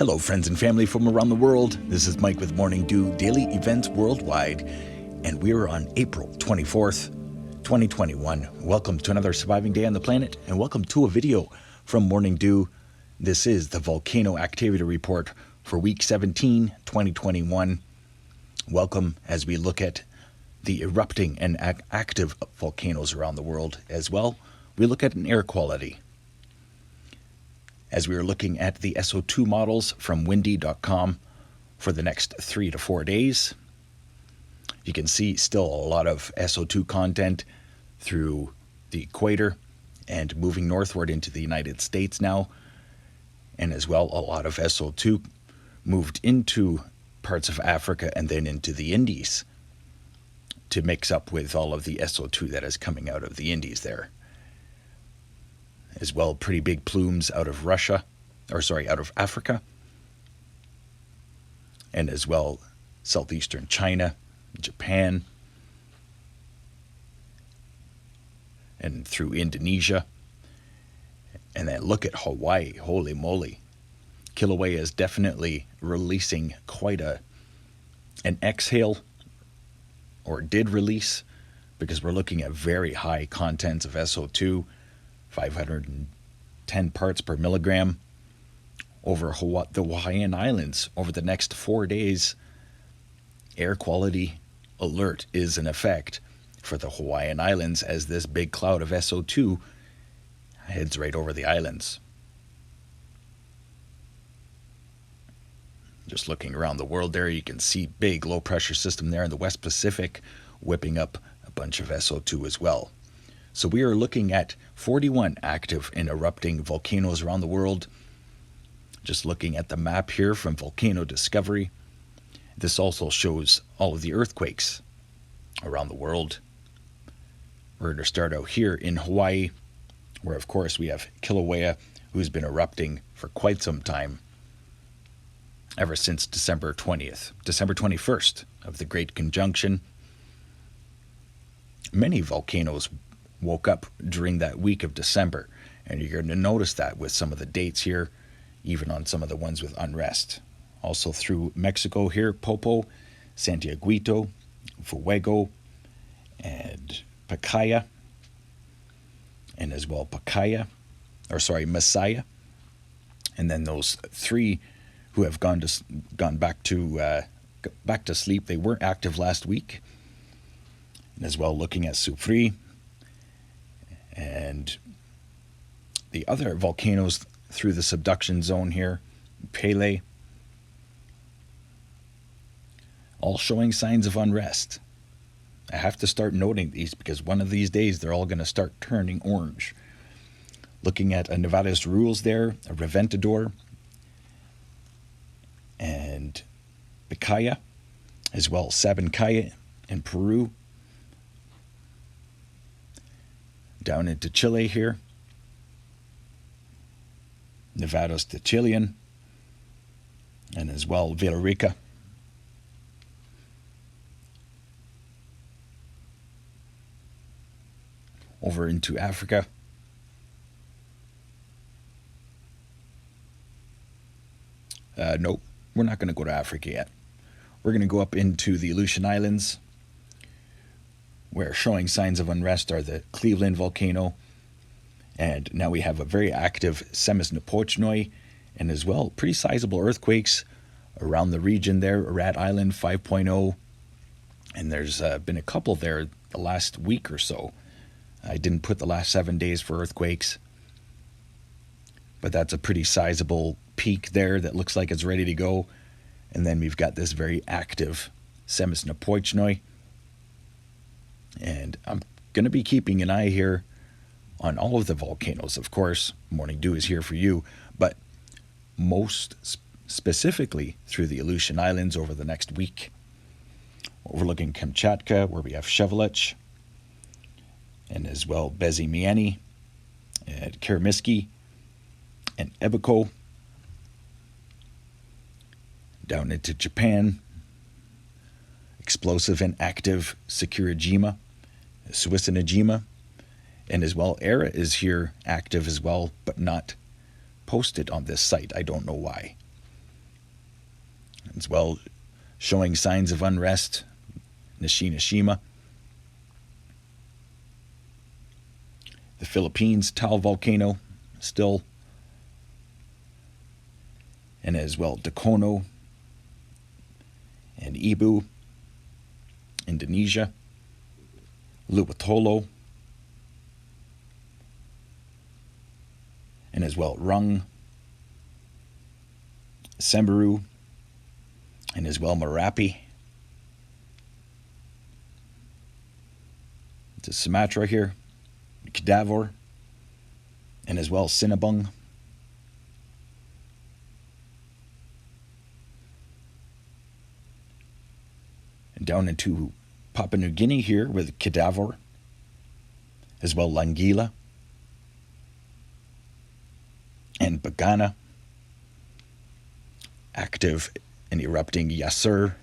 Hello friends and family from around the world. This is Mike with Morning Dew Daily Events Worldwide, and we are on April 24th, 2021. Welcome to another surviving day on the planet, and welcome to a video from Morning Dew. This is the Volcano Activity Report for week 17, 2021. Welcome as we look at the erupting and active volcanoes around the world. As well, we look at an air quality. As we are looking at the SO2 models from windy.com for the next 3 to 4 days. You can see still a lot of SO2 content through the equator and moving northward into the United States now. And as well, a lot of SO2 moved into parts of Africa and then into the Indies to mix up with all of the SO2 that is coming out of the Indies there. As well, pretty big plumes out of out of Africa. And as well, southeastern China, Japan, and through Indonesia. And then look at Hawaii, holy moly. Kilauea is definitely releasing quite an exhale, or did release, because we're looking at very high contents of SO2, 510 parts per milligram over the Hawaiian Islands. Over the next 4 days, air quality alert is in effect for the Hawaiian Islands as this big cloud of SO2 heads right over the islands. Just looking around the world there, you can see big low pressure system there in the West Pacific whipping up a bunch of SO2 as well. So we are looking at 41 active and erupting volcanoes around the world. Just looking at the map here from Volcano Discovery. This also shows all of the earthquakes around the world. We're going to start out here in Hawaii, where of course we have Kilauea, who's been erupting for quite some time, ever since December 21st of the Great Conjunction. Many volcanoes woke up during that week of December, and you're going to notice that with some of the dates here, even on some of the ones with unrest. Also through Mexico here, Popo, Santiaguito, Fuego, and Pacaya, and as well Messiah, and then those three who have gone back to sleep. They weren't active last week, and as well looking at Soufriere and the other volcanoes through the subduction zone here, Pele, all showing signs of unrest. I have to start noting these because one of these days they're all going to start turning orange. Looking at a Nevada's Rules there, a Reventador, and Pacaya, as well as Sabancaya in Peru. Down into Chile here, Nevada's de Chilean, and as well Villarrica. Over into Africa. Nope, we're not going to go to Africa yet. We're going to go up into the Aleutian Islands, where showing signs of unrest are the Cleveland volcano, and now we have a very active Semisnopochnoi, and as well pretty sizable earthquakes around the region there. Rat Island 5.0, and there's been a couple there the last week or so. I didn't put the last 7 days for earthquakes, but that's a pretty sizable peak there that looks like it's ready to go. And then we've got this very active Semisnopochnoi. And I'm going to be keeping an eye here on all of the volcanoes. Of course, Morning Dew is here for you, but most specifically through the Aleutian Islands over the next week. Overlooking Kamchatka, where we have Shevelich, and as well Bezimiany, and Kirimiski, and Ebiko. Down into Japan, explosive and active Sakurajima, Suisanajima, and as well Era is here active as well, but not posted on this site. I don't know why. as well showing signs of unrest, Nishinoshima. The Philippines Taal volcano still, and as well Dakono and Ibu, Indonesia, Luwatolo, and as well Rung, Semberu, and as well Merapi. To Sumatra here, Kedavor, and as well Sinabung. And down into Papua New Guinea here with Kedavor, as well Langila, and Bagana, active and erupting Yasur,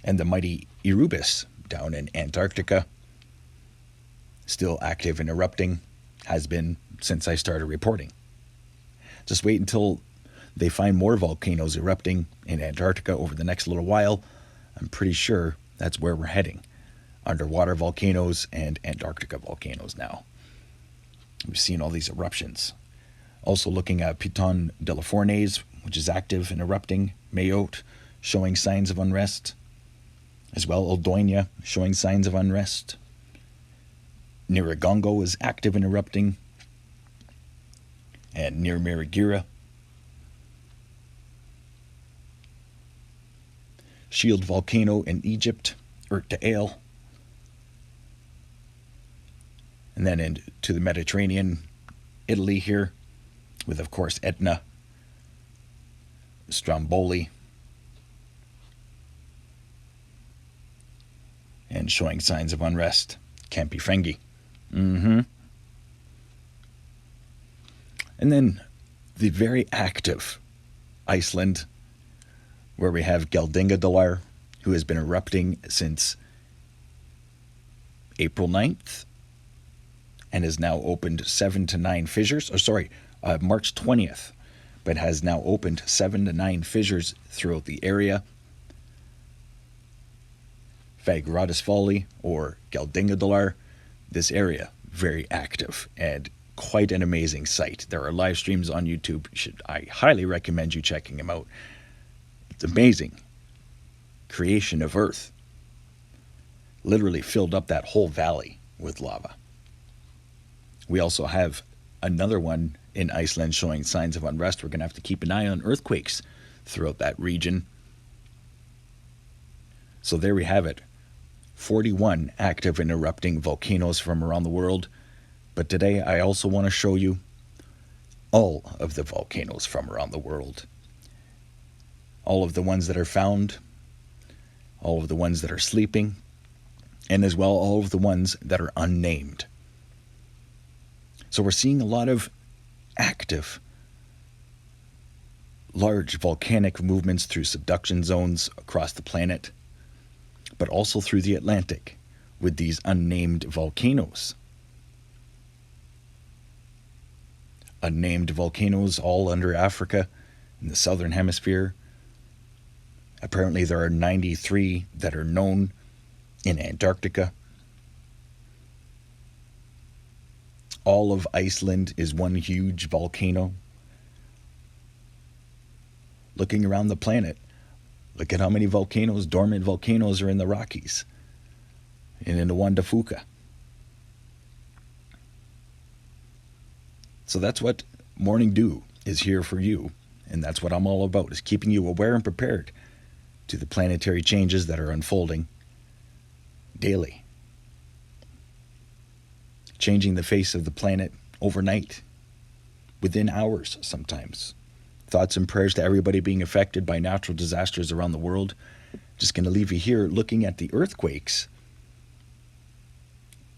and the mighty Erebus down in Antarctica, still active and erupting, has been since I started reporting. Just wait until they find more volcanoes erupting in Antarctica over the next little while. I'm pretty sure that's where we're heading. Underwater volcanoes and Antarctica volcanoes now. We've seen all these eruptions. Also looking at Piton de la Fournaise, which is active and erupting. Mayotte, showing signs of unrest. As well, Oldoina, showing signs of unrest. Nyiragongo is active and erupting. And near Miragira. Shield volcano in Egypt, Erktael. And then into the Mediterranean, Italy here, with of course Etna, Stromboli, and showing signs of unrest, Campi Fenghi. And then the very active Iceland, where we have Geldingadalur, who has been erupting since April 9th and has now opened 7 to 9 fissures. March 20th, but has now opened 7 to 9 fissures throughout the area. Fagradalsfjali or Geldingadalur, this area, very active and quite an amazing site. There are live streams on YouTube. I highly recommend you checking them out. It's amazing. Creation of Earth. Literally filled up that whole valley with lava. We also have another one in Iceland showing signs of unrest. We're going to have to keep an eye on earthquakes throughout that region. So there we have it. 41 active and erupting volcanoes from around the world. But today I also want to show you all of the volcanoes from around the world. All of the ones that are found, all of the ones that are sleeping, and as well all of the ones that are unnamed. So we're seeing a lot of active, large volcanic movements through subduction zones across the planet, but also through the Atlantic with these unnamed volcanoes. Unnamed volcanoes all under Africa in the southern hemisphere. Apparently there are 93 that are known in Antarctica. All of Iceland is one huge volcano. Looking around the planet, look at how many volcanoes, dormant volcanoes, are in the Rockies and in the Juan de Fuca. So that's what Morning Dew is here for you, and that's what I'm all about, is keeping you aware and prepared to the planetary changes that are unfolding daily. Changing the face of the planet overnight, within hours sometimes. Thoughts and prayers to everybody being affected by natural disasters around the world. Just going to leave you here looking at the earthquakes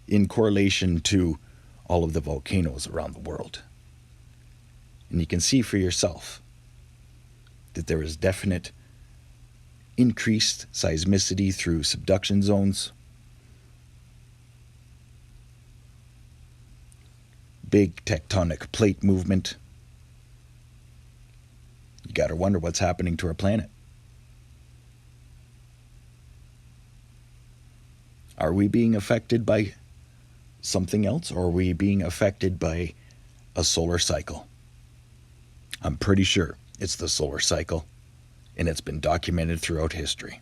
in correlation to all of the volcanoes around the world. And you can see for yourself that there is definite increased seismicity through subduction zones, big tectonic plate movement, You got to wonder what's happening to our planet. Are we being affected by something else, or are we being affected by a solar cycle? I'm pretty sure it's the solar cycle, and it's been documented throughout history.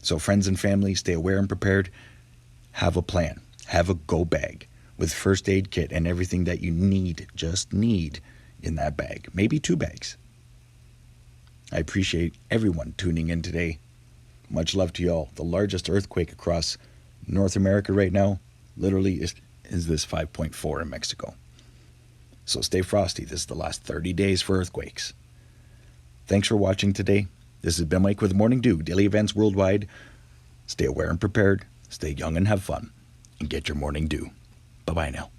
So friends and family, stay aware and prepared. Have a plan. Have a go bag with first aid kit and everything that you need, just need, in that bag. Maybe 2 bags. I appreciate everyone tuning in today. Much love to y'all. The largest earthquake across North America right now literally is this 5.4 in Mexico. So stay frosty. This is the last 30 days for earthquakes. Thanks for watching today. This has been Mike with Morning Dew, daily events worldwide. Stay aware and prepared. Stay young and have fun. And get your morning dew. Bye-bye now.